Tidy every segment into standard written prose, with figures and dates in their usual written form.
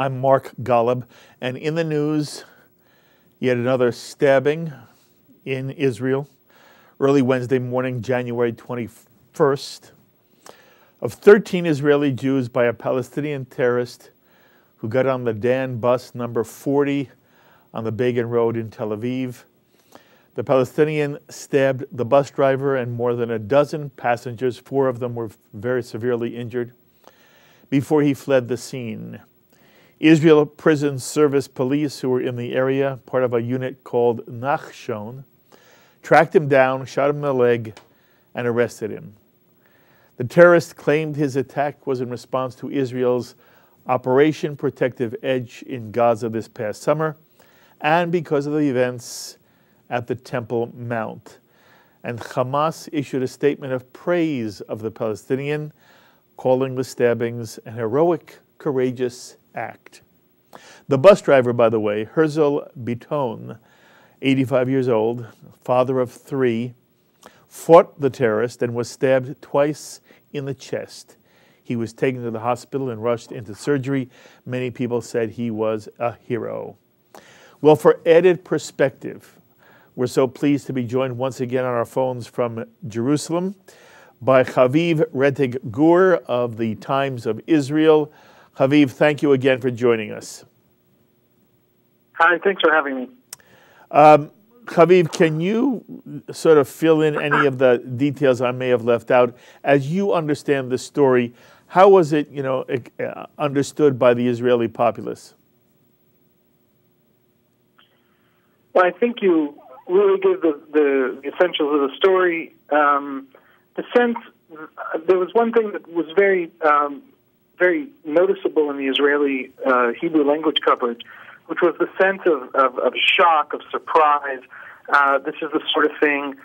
I'm Mark Golub, and in the news, yet another stabbing in Israel, early Wednesday morning, January 21st, of 13 Israeli Jews by a Palestinian terrorist who got on the Dan bus number 40 on the Begin Road in Tel Aviv. The Palestinian stabbed the bus driver and more than a dozen passengers. 4 of them were very severely injured before he fled the scene. Israel Prison Service police, who were in the area, part of a unit called Nachshon, tracked him down, shot him in the leg, and arrested him. The terrorist claimed his attack was in response to Israel's Operation Protective Edge in Gaza this past summer, and because of the events at the Temple Mount. And Hamas issued a statement of praise of the Palestinian, calling the stabbings an heroic, courageous act. The bus driver, by the way, Herzl Biton, 85 years old, father of 3, fought the terrorist and was stabbed twice in the chest. He was taken to the hospital and rushed into surgery. Many people said he was a hero. Well, for added perspective, we're so pleased to be joined once again on our phones from Jerusalem by Haviv Rettig Gur of the Times of Israel. Haviv, thank you again for joining us. Hi, thanks for having me. Haviv, can you sort of fill in any of the details I may have left out? As you understand the story, how was it, understood by the Israeli populace? Well, I think you really gave the essentials of the story. The sense, there was one thing that was very noticeable in the Israeli Hebrew language coverage, which was the sense of shock, of surprise. This is the sort of thing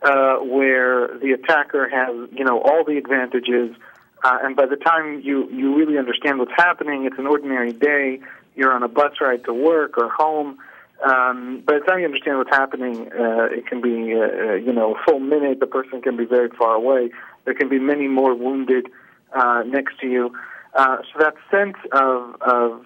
where the attacker has, all the advantages, and by the time you really understand what's happening, it's an ordinary day. You're on a bus ride to work or home. By the time you understand what's happening, it can be, a full minute. The person can be very far away. There can be many more wounded next to you. So that sense of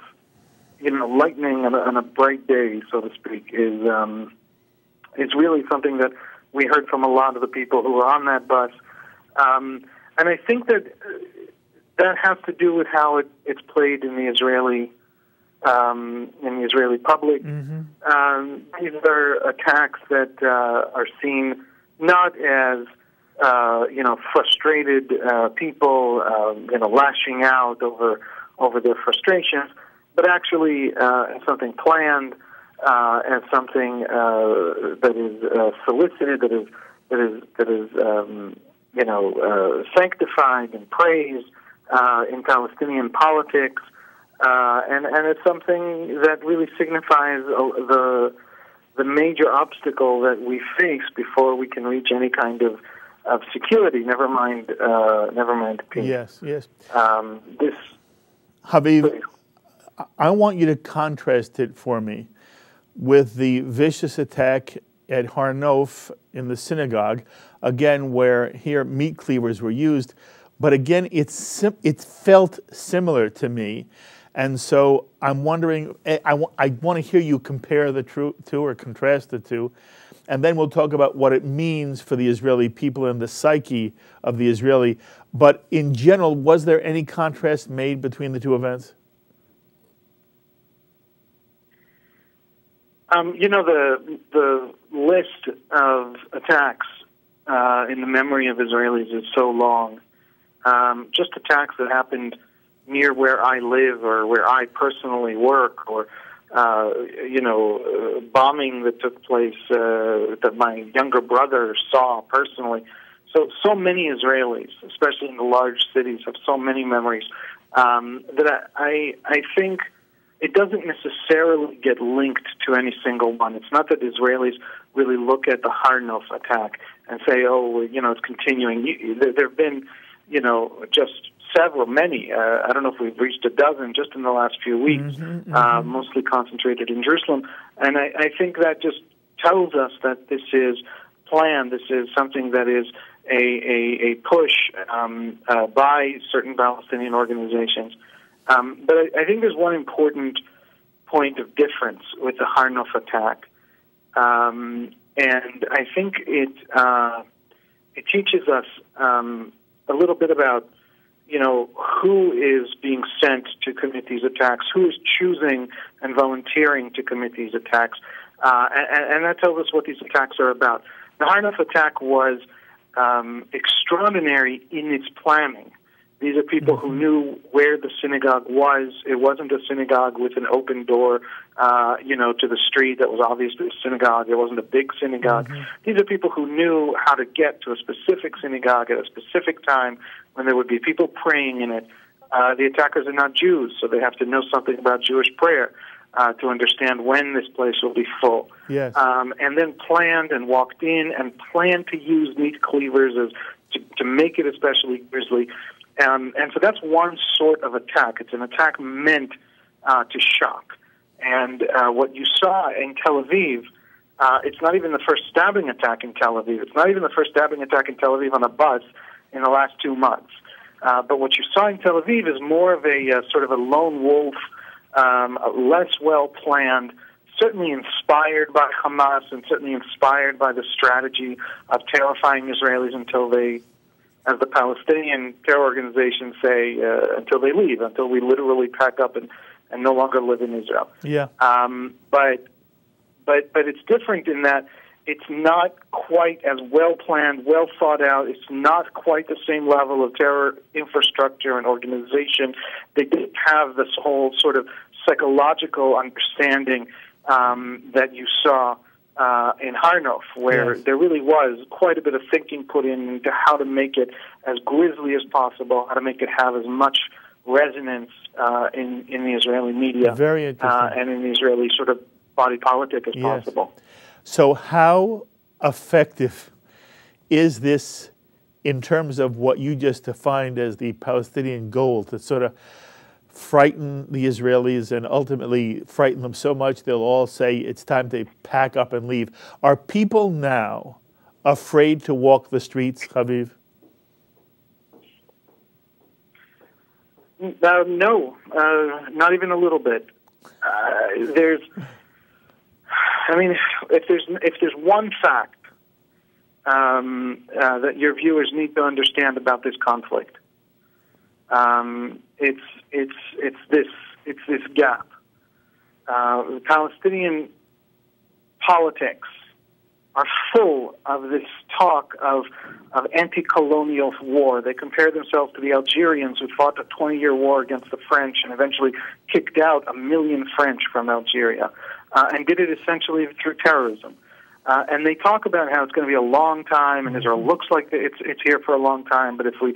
lightning on a bright day, so to speak, is really something that we heard from a lot of the people who were on that bus. And I think that has to do with how it's played in the Israeli public. Mm-hmm. These are attacks that are seen not as frustrated people lashing out over their frustrations, but actually as something planned, as something that is solicited, that is sanctified and praised in Palestinian politics. And it's something that really signifies the major obstacle that we face before we can reach any kind of security. Never mind peace. Yes. Haviv, I want you to contrast it for me with the vicious attack at Har Nof in the synagogue, again where here meat cleavers were used, but again it felt similar to me. And so I'm wondering, I want to hear you compare the two or contrast the two, and then we'll talk about what it means for the Israeli people and the psyche of the Israeli. But in general, was there any contrast made between the two events? The list of attacks in the memory of Israelis is so long. Just attacks that happened near where I live or where I personally work, or bombing that took place that my younger brother saw personally. So many Israelis, especially in the large cities, have so many memories that I think it doesn't necessarily get linked to any single one. It's not that Israelis really look at the Har Nof attack and say, it's continuing. There have been, just many. I don't know if we've reached a dozen just in the last few weeks, mostly concentrated in Jerusalem. And I think that just tells us that this is planned. This is something that is a push by certain Palestinian organizations But I think there's one important point of difference with the Har Nof attack, and I think it teaches us a little bit about, who is being sent to commit these attacks, who is choosing and volunteering to commit these attacks, and that tells us what these attacks are about. The Har Nof attack was extraordinary in its planning. These are people who knew where the synagogue was. It wasn't a synagogue with an open door, to the street that was obviously a synagogue. It wasn't a big synagogue. These are people who knew how to get to a specific synagogue at a specific time when there would be people praying in it. The attackers are not Jews, so they have to know something about Jewish prayer to understand when this place will be full. Yes. And then planned and walked in and planned to use meat cleavers to make it especially grisly. And so that's one sort of attack. It's an attack meant to shock. And what you saw in Tel Aviv, it's not even the first stabbing attack in Tel Aviv. It's not even the first stabbing attack in Tel Aviv on Abbass in the last 2 months. But what you saw in Tel Aviv is more of a sort of a lone wolf, less well-planned, certainly inspired by Hamas and certainly inspired by the strategy of terrifying Israelis until they, as the Palestinian terror organizations say, until they leave, until we literally pack up and no longer live in Israel. Yeah. But it's different in that it's not quite as well planned, well thought out. It's not quite the same level of terror infrastructure and organization. They didn't have this whole sort of psychological understanding that you saw in Har Nof, where there really was quite a bit of thinking put into how to make it as grisly as possible, how to make it have as much resonance in the Israeli media and in the Israeli sort of body politic as possible. So how effective is this in terms of what you just defined as the Palestinian goal, to sort of frighten the Israelis and ultimately frighten them so much they'll all say it's time to pack up and leave? Are people now afraid to walk the streets, Haviv? No, not even a little bit. If there's one fact that your viewers need to understand about this conflict, it's this gap. The Palestinian politics are full of this talk of anti-colonial war. They compare themselves to the Algerians who fought a 20-year war against the French and eventually kicked out 1 million French from Algeria, and did it essentially through terrorism. And they talk about how it's going to be a long time, and Israel looks like it's here for a long time. But if we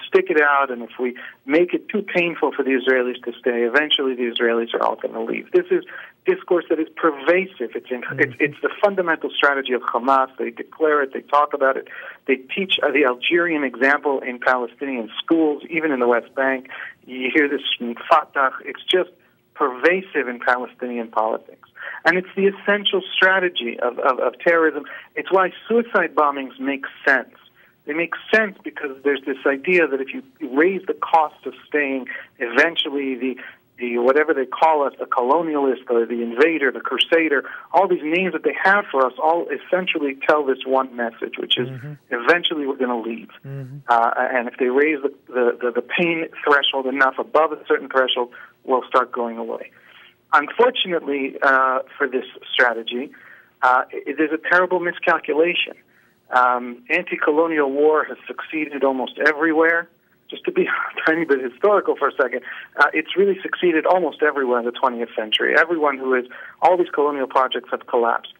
stick it out, and if we make it too painful for the Israelis to stay, eventually the Israelis are all going to leave. This is discourse that is pervasive. It's the fundamental strategy of Hamas. They declare it. They talk about it. They teach the Algerian example in Palestinian schools, even in the West Bank. You hear this from Fatah. It's just pervasive in Palestinian politics. And it's the essential strategy of terrorism. It's why suicide bombings make sense. They make sense because there's this idea that if you raise the cost of staying, eventually the whatever they call us, the colonialist or the invader, the crusader, all these names that they have for us all essentially tell this one message, which is eventually we're going to leave. And if they raise the pain threshold enough above a certain threshold, we'll start going away. Unfortunately, for this strategy, there's a terrible miscalculation. Anti-colonial war has succeeded almost everywhere. Just to be a tiny bit historical for a second, it's really succeeded almost everywhere in the 20th century. All these colonial projects have collapsed.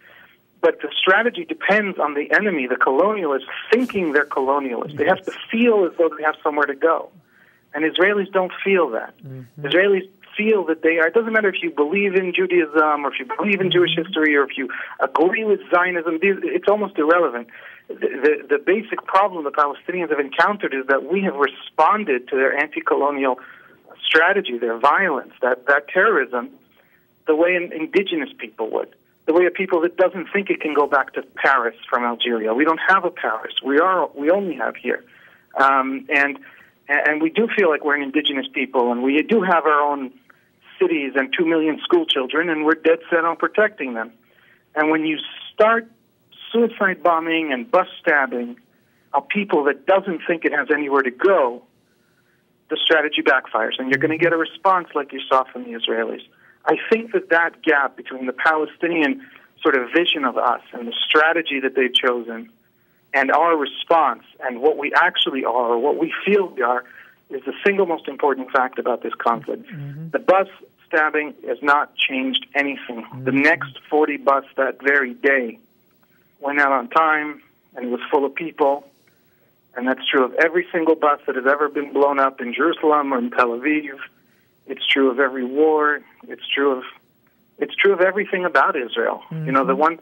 But the strategy depends on the enemy, the colonialists, thinking they're colonialists. They have to feel as though they have somewhere to go. And Israelis don't feel that. Israelis feel that they are. It doesn't matter if you believe in Judaism or if you believe in Jewish history or if you agree with Zionism. It's almost irrelevant. The basic problem the Palestinians have encountered is that we have responded to their anti-colonial strategy, their violence, that terrorism, the way indigenous people would, the way a people that doesn't think it can go back to Paris from Algeria. We don't have a Paris. We only have here. And and we do feel like we're an indigenous people, and we do have our own cities and 2 million school children, and we're dead set on protecting them. And when you start suicide bombing and bus stabbing of people that doesn't think it has anywhere to go, the strategy backfires, and you're going to get a response like you saw from the Israelis. I think that gap between the Palestinian sort of vision of us and the strategy that they've chosen and our response and what we actually are or what we feel we are is the single most important fact about this conflict. The bus stabbing has not changed anything. The next 40 bus that very day went out on time and it was full of people. And that's true of every single bus that has ever been blown up in Jerusalem or in Tel Aviv. It's true of every war. It's true of everything about Israel. You know, the one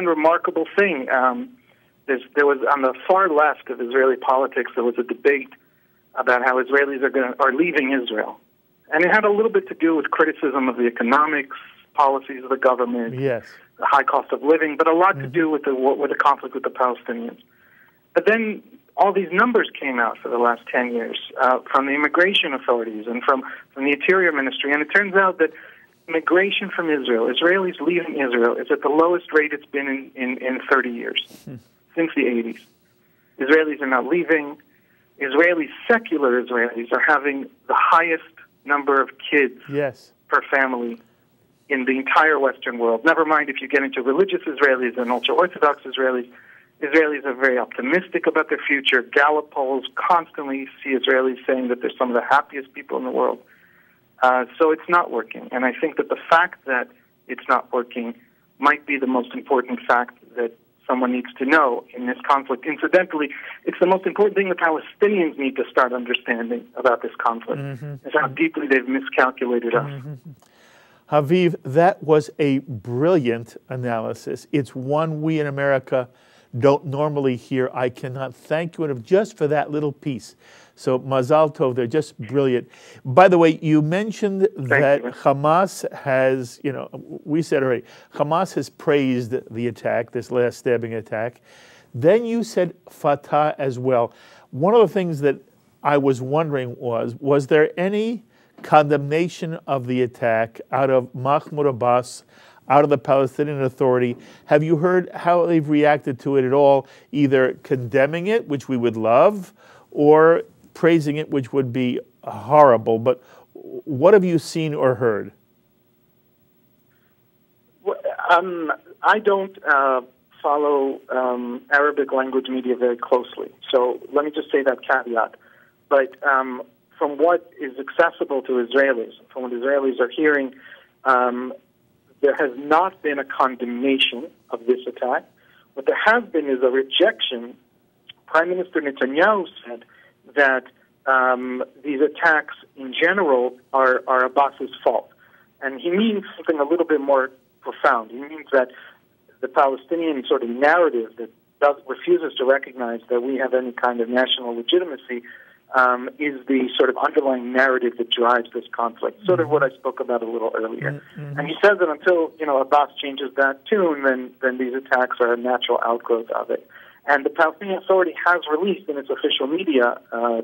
remarkable thing. There was on the far left of Israeli politics. There was a debate about how Israelis are leaving Israel, and it had a little bit to do with criticism of the economics policies of the government, the high cost of living, but a lot to do with the conflict with the Palestinians. But then all these numbers came out for the last 10 years from the immigration authorities and from the Interior Ministry, and it turns out that migration from Israel, Israelis leaving Israel, is at the lowest rate it's been in 30 years, since the 80s. Israelis are not leaving. Secular Israelis are having the highest number of kids per family in the entire Western world. Never mind if you get into religious Israelis and ultra-Orthodox Israelis. Israelis are very optimistic about their future. Gallup polls constantly see Israelis saying that they're some of the happiest people in the world. So it's not working. And I think that the fact that it's not working might be the most important fact that someone needs to know in this conflict. Incidentally, it's the most important thing the Palestinians need to start understanding about this conflict, is how deeply they've miscalculated us. Haviv, that was a brilliant analysis. It's one we in America don't normally hear. I cannot thank you enough just for that little piece. So Mazal Tov, they're just brilliant. By the way, you mentioned that Hamas has, we said already, Hamas has praised the attack, this last stabbing attack. Then you said Fatah as well. One of the things that I was wondering was there any condemnation of the attack out of Mahmoud Abbas, out of the Palestinian Authority? Have you heard how they've reacted to it at all, either condemning it, which we would love, or praising it, which would be horrible? But what have you seen or heard? Well, I don't follow Arabic language media very closely, so let me just say that caveat. But from what is accessible to Israelis, from what Israelis are hearing, there has not been a condemnation of this attack. What there has been is a rejection. Prime Minister Netanyahu said that these attacks in general are Abbas's fault. And he means something a little bit more profound. He means that the Palestinian sort of narrative that refuses to recognize that we have any kind of national legitimacy is the sort of underlying narrative that drives this conflict, sort of what I spoke about a little earlier. And he says that until Abbas changes that tune, then these attacks are a natural outgrowth of it. And the Palestinian Authority has released in its official media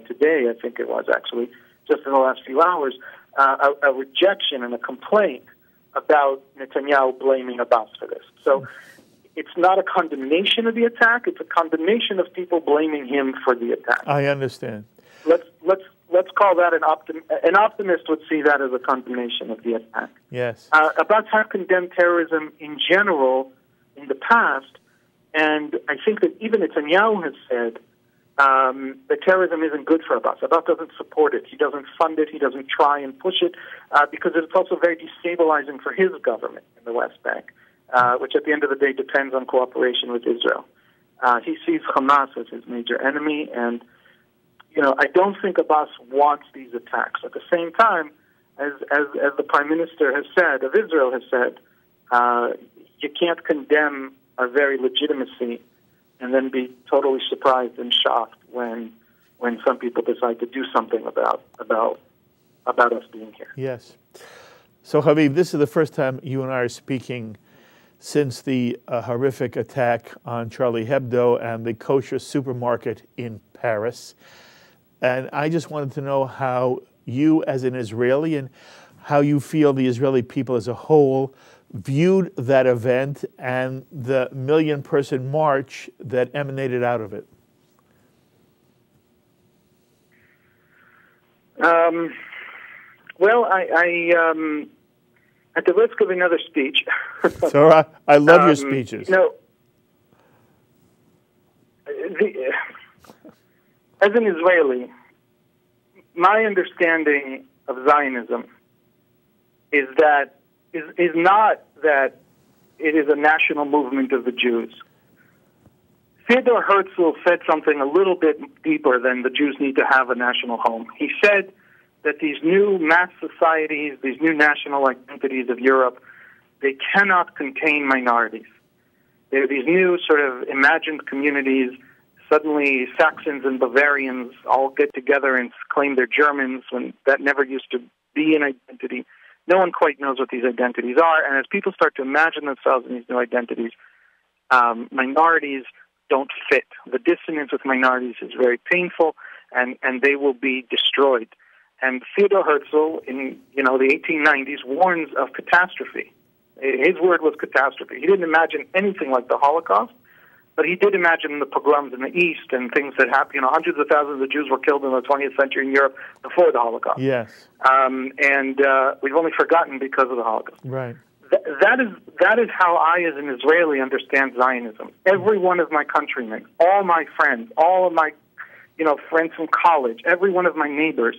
today, I think it was actually, just in the last few hours, a rejection and a complaint about Netanyahu blaming Abbas for this. So it's not a condemnation of the attack; it's a condemnation of people blaming him for the attack. I understand. Let's call that an optimist would see that as a condemnation of the attack. Yes. Abbas has condemned terrorism in general in the past, and I think that even Netanyahu has said that terrorism isn't good for Abbas. Abbas doesn't support it. He doesn't fund it. He doesn't try and push it because it's also very destabilizing for his government in the West Bank, which at the end of the day depends on cooperation with Israel. He sees Hamas as his major enemy, and I don't think Abbas wants these attacks. At the same time, as the Prime Minister has said, of Israel has said, you can't condemn our very legitimacy and then be totally surprised and shocked when some people decide to do something about us being here. Yes. So, Haviv, this is the first time you and I are speaking since the horrific attack on Charlie Hebdo and the kosher supermarket in Paris. And I just wanted to know how you, as an Israeli, and how you feel the Israeli people as a whole viewed that event and the million-person march that emanated out of it. Well, I at the risk of another speech. So I love your speeches. As an Israeli, my understanding of Zionism is not that it is a national movement of the Jews. Theodor Herzl said something a little bit deeper than the Jews need to have a national home. He said that these new mass societies, these new national identities of Europe, they cannot contain minorities. They're these new sort of imagined communities. Suddenly Saxons and Bavarians all get together and claim they're Germans when that never used to be an identity. No one quite knows what these identities are, and as people start to imagine themselves in these new identities, minorities don't fit. The dissonance with minorities is very painful, and they will be destroyed. And Theodor Herzl, in the 1890s, warns of catastrophe. His word was catastrophe. He didn't imagine anything like the Holocaust, but he did imagine the pogroms in the East and things that happened. Hundreds of thousands of Jews were killed in the 20th century in Europe before the Holocaust. Yes. And we've only forgotten because of the Holocaust. Right. That is how I, as an Israeli, understand Zionism. Every one of my countrymen, all my friends, all of my friends from college, every one of my neighbors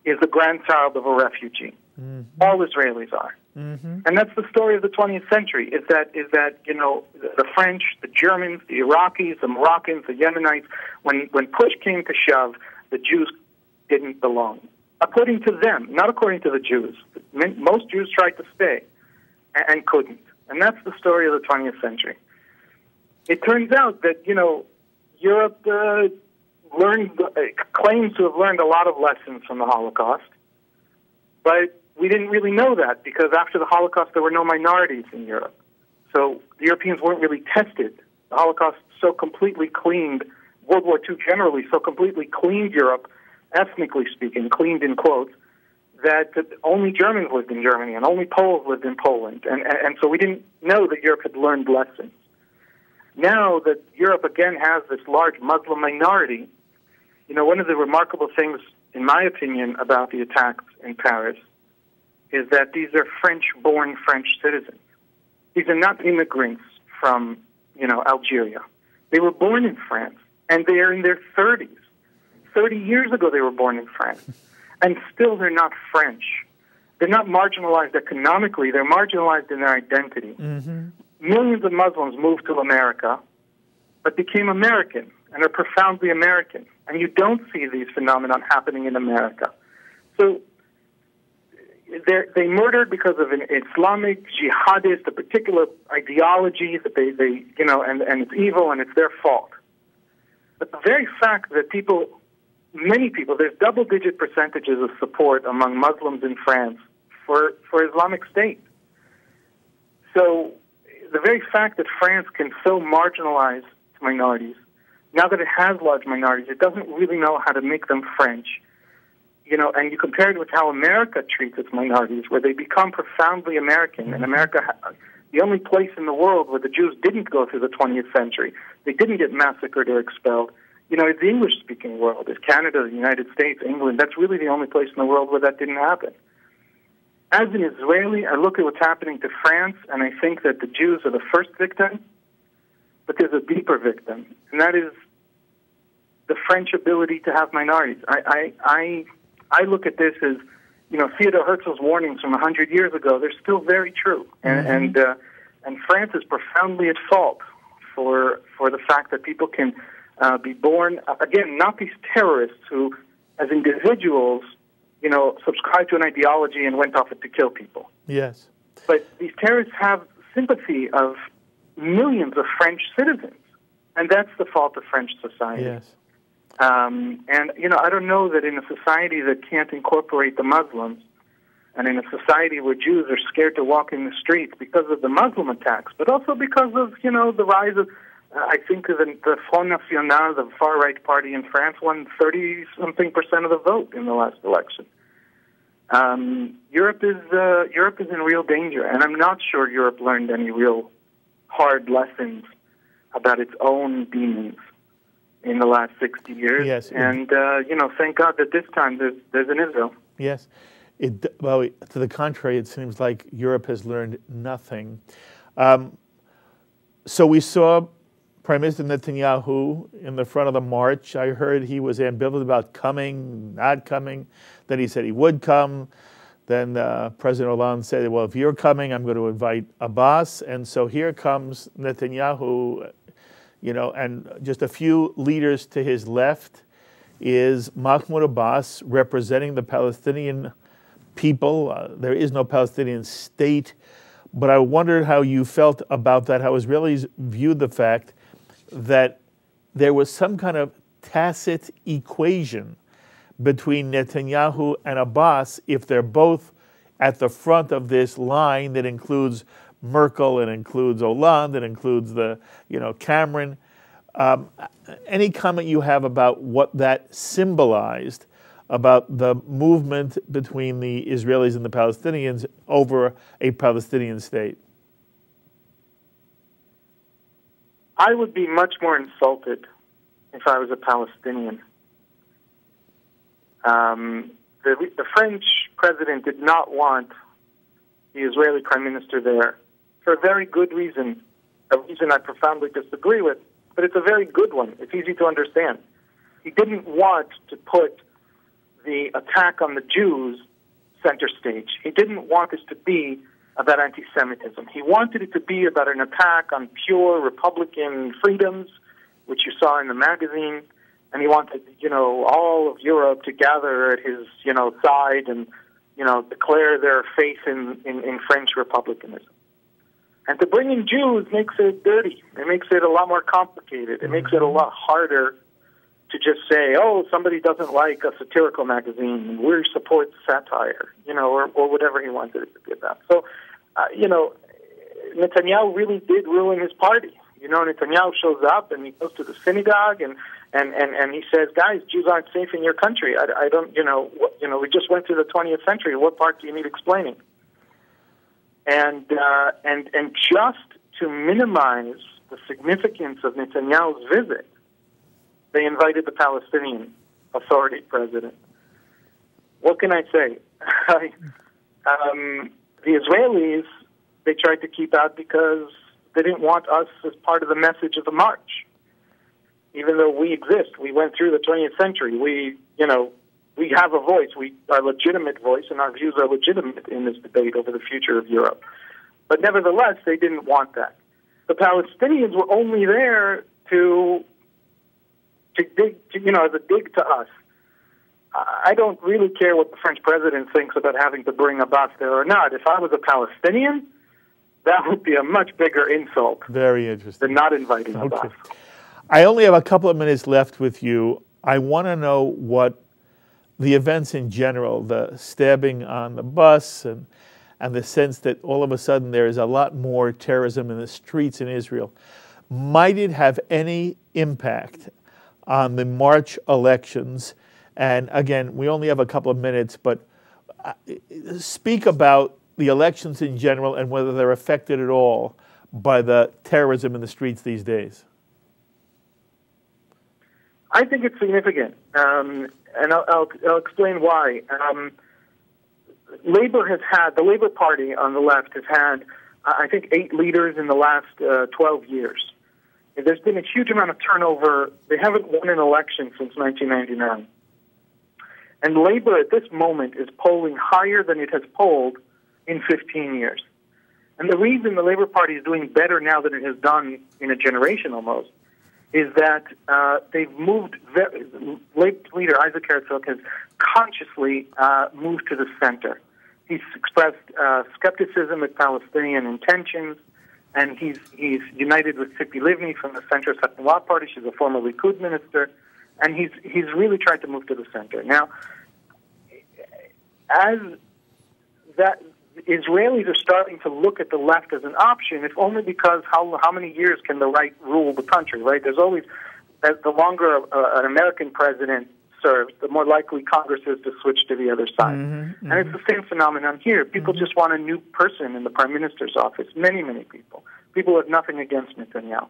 is the grandchild of a refugee. Mm-hmm. All Israelis are. Mm-hmm. And that's the story of the 20th century, is that the French, the Germans, the Iraqis, the Moroccans, the Yemenites, when push came to shove, the Jews didn't belong. According to them, not according to the Jews. Most Jews tried to stay and couldn't. And that's the story of the 20th century. It turns out that, Europe claims to have learned a lot of lessons from the Holocaust, but we didn't really know that because after the Holocaust there were no minorities in Europe. So the Europeans weren't really tested. The Holocaust so completely cleaned, World War II generally so completely cleaned Europe, ethnically speaking, cleaned in quotes, that only Germans lived in Germany and only Poles lived in Poland. And so we didn't know that Europe had learned lessons. Now that Europe again has this large Muslim minority, one of the remarkable things, in my opinion, about the attacks in Paris is that these are French-born French citizens. These are not immigrants from, Algeria. They were born in France, and they are in their 30s. 30 years ago they were born in France, and still they're not French. They're not marginalized economically. They're marginalized in their identity. Mm-hmm. Millions of Muslims moved to America, but became American and are profoundly American. And you don't see these phenomena happening in America. So they murdered because of an Islamic jihadist, a particular ideology that they and it's evil and it's their fault. But the very fact that many people, there's double-digit percentages of support among Muslims in France for Islamic State. So the very fact that France can so marginalize minorities, now that it has large minorities, it doesn't really know how to make them French. And you compare it with how America treats its minorities, where they become profoundly American. And America, the only place in the world where the Jews didn't go through the 20th century, they didn't get massacred or expelled, it's the English-speaking world. It's Canada, the United States, England. That's really the only place in the world where that didn't happen. As an Israeli, I look at what's happening to France, and I think that the Jews are the first victim, but there's a deeper victim, and that is the French ability to have minorities. I look at this as, Theodor Herzl's warnings from 100 years ago. They're still very true, and France is profoundly at fault for the fact that people can be born again, not these terrorists who, as individuals, subscribed to an ideology and went off to kill people. Yes, but these terrorists have sympathy of millions of French citizens, and that's the fault of French society. Yes. I don't know that in a society that can't incorporate the Muslims, and in a society where Jews are scared to walk in the streets because of the Muslim attacks, but also because of, the rise of I think the Front National, the far-right party in France, won 30-something% of the vote in the last election. Europe is in real danger, and I'm not sure Europe learned any real hard lessons about its own demons in the last 60 years. Yes, and thank God that this time there's an Israel. Yes. Well, to the contrary, it seems like Europe has learned nothing. So we saw Prime Minister Netanyahu in the front of the march. I heard he was ambivalent about coming, not coming. Then he said he would come. Then President Hollande said, well, if you're coming, I'm going to invite Abbass. And so here comes Netanyahu, and just a few leaders to his left is Mahmoud Abbas, representing the Palestinian people. There is no Palestinian state. But I wondered how you felt about that, how Israelis viewed the fact that there was some kind of tacit equation between Netanyahu and Abbas if they're both at the front of this line that includes Merkel, it includes Hollande, it includes Cameron. Any comment you have about what that symbolized about the movement between the Israelis and the Palestinians over a Palestinian state? I would be much more insulted if I was a Palestinian. The French president did not want the Israeli prime minister there for a very good reason, a reason I profoundly disagree with, but it's a very good one. It's easy to understand. He didn't want to put the attack on the Jews center stage. He didn't want this to be about anti-Semitism. He wanted it to be about an attack on pure Republican freedoms, which you saw in the magazine, and he wanted, all of Europe to gather at his, side and, declare their faith in French republicanism. And to bring in Jews makes it dirty. It makes it a lot more complicated. It makes it a lot harder to just say, oh, somebody doesn't like a satirical magazine, we support satire, or whatever he wanted it to be about. So, Netanyahu really did ruin his party. Netanyahu shows up and he goes to the synagogue and he says, guys, Jews aren't safe in your country. I don't, we just went through the 20th century. What part do you need explaining? And just to minimize the significance of Netanyahu's visit, they invited the Palestinian Authority president. What can I say? The Israelis, they tried to keep out because they didn't want us as part of the message of the march. Even though we exist, we went through the 20th century. We have a voice. Our legitimate voice, and our views are legitimate in this debate over the future of Europe. But nevertheless, they didn't want that. The Palestinians were only there to dig, as a dig to us. I don't really care what the French president thinks about having to bring Abbas there or not. If I was a Palestinian, that would be a much bigger insult. Very interesting. Than not inviting Abbas. I only have a couple of minutes left with you. I want to know what the events in general, the stabbing on the bus and the sense that all of a sudden there is a lot more terrorism in the streets in Israel, might it have any impact on the March elections? And again, we only have a couple of minutes, but speak about the elections in general and whether they're affected at all by the terrorism in the streets these days. I think it's significant, and I'll explain why. The Labour Party on the left has had, I think, 8 leaders in the last 12 years. There's been a huge amount of turnover. They haven't won an election since 1999. And Labour at this moment is polling higher than it has polled in 15 years. And the reason the Labour Party is doing better now than it has done in a generation almost is that they've moved, leader Isaac Herzog has consciously moved to the center. He's expressed skepticism at Palestinian intentions, and he's united with Tzipi Livni from the centrist Hatnuah party. She's a former Likud minister, and he's really tried to move to the center. Now, as Israelis are starting to look at the left as an option, if only because how many years can the right rule the country, right? There's always, the longer an American president serves, the more likely Congress is to switch to the other side. And it's the same phenomenon here. People just want a new person in the prime minister's office, many, many people. People have nothing against Netanyahu.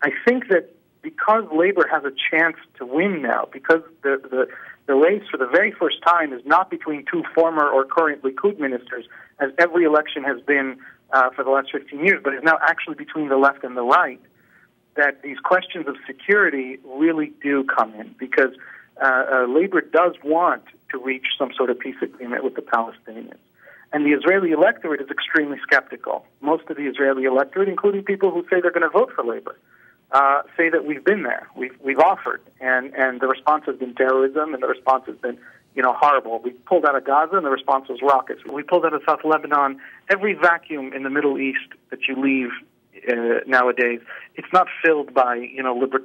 I think that because Labor has a chance to win now, because the race for the very first time is not between two former or current Likud ministers, as every election has been for the last 15 years, but is now actually between the left and the right, that these questions of security really do come in, because Labor does want to reach some sort of peace agreement with the Palestinians. And the Israeli electorate is extremely skeptical. Most of the Israeli electorate, including people who say they're going to vote for Labor, say that we've been there, we've offered, and the response has been terrorism, and the response has been, horrible. We pulled out of Gaza, and the response was rockets. We pulled out of South Lebanon. Every vacuum in the Middle East that you leave nowadays, it's not filled by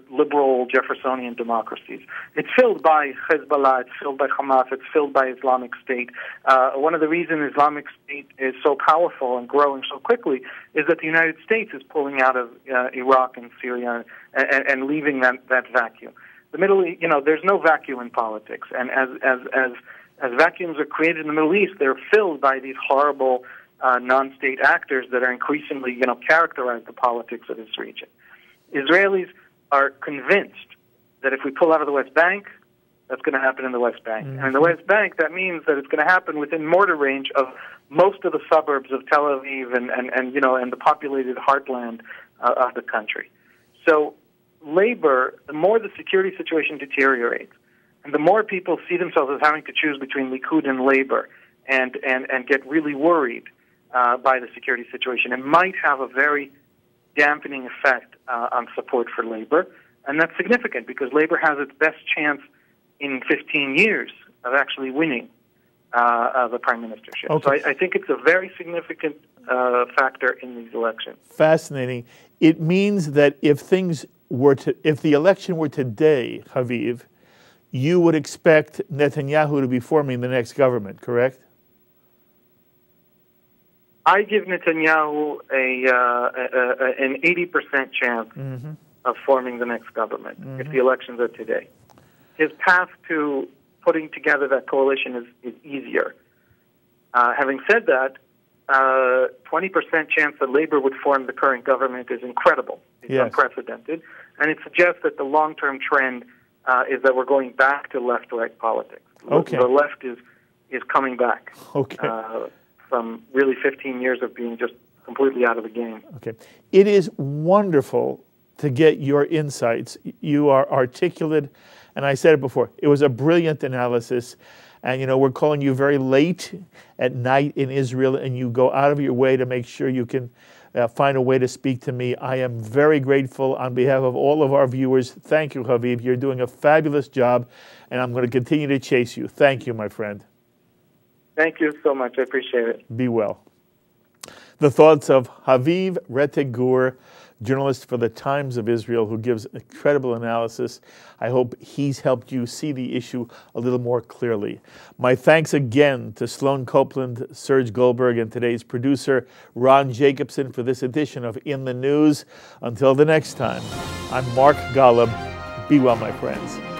liberal Jeffersonian democracies. It's filled by Hezbollah. It's filled by Hamas. It's filled by Islamic State. One of the reasons Islamic State is so powerful and growing so quickly is that the United States is pulling out of Iraq and Syria and leaving that vacuum. The Middle East, there's no vacuum in politics, and as vacuums are created in the Middle East, they're filled by these horrible non-state actors that are increasingly, characterize the politics of this region. Israelis are convinced that if we pull out of the West Bank, that's going to happen in the West Bank. And in the West Bank, that means that it's going to happen within mortar range of most of the suburbs of Tel Aviv and the populated heartland of the country. So Labor, the more the security situation deteriorates, and the more people see themselves as having to choose between Likud and Labor and get really worried by the security situation, it might have a very dampening effect on support for Labor. And that's significant because Labor has its best chance in 15 years of actually winning the prime ministership. Okay. So I think it's a very significant factor in these elections. Fascinating. It means that if the election were today, Haviv, you would expect Netanyahu to be forming the next government, correct? I give Netanyahu an 80% chance of forming the next government if the elections are today. His path to putting together that coalition is easier. Having said that, 20% chance that Labor would form the current government is incredible. It's unprecedented. And it suggests that the long-term trend is that we're going back to left-right politics. Okay. The left is coming back. Okay. From really 15 years of being just completely out of the game. Okay. It is wonderful to get your insights. You are articulate, and I said it before, it was a brilliant analysis. And, we're calling you very late at night in Israel, and you go out of your way to make sure you can find a way to speak to me. I am very grateful on behalf of all of our viewers. Thank you, Haviv. You're doing a fabulous job, and I'm going to continue to chase you. Thank you, my friend. Thank you so much. I appreciate it. Be well. The thoughts of Haviv Rettig, journalist for the Times of Israel, who gives incredible analysis. I hope he's helped you see the issue a little more clearly. My thanks again to Sloan Copeland, Serge Goldberg, and today's producer, Ron Jacobson, for this edition of In the News. Until the next time, I'm Mark Golub. Be well, my friends.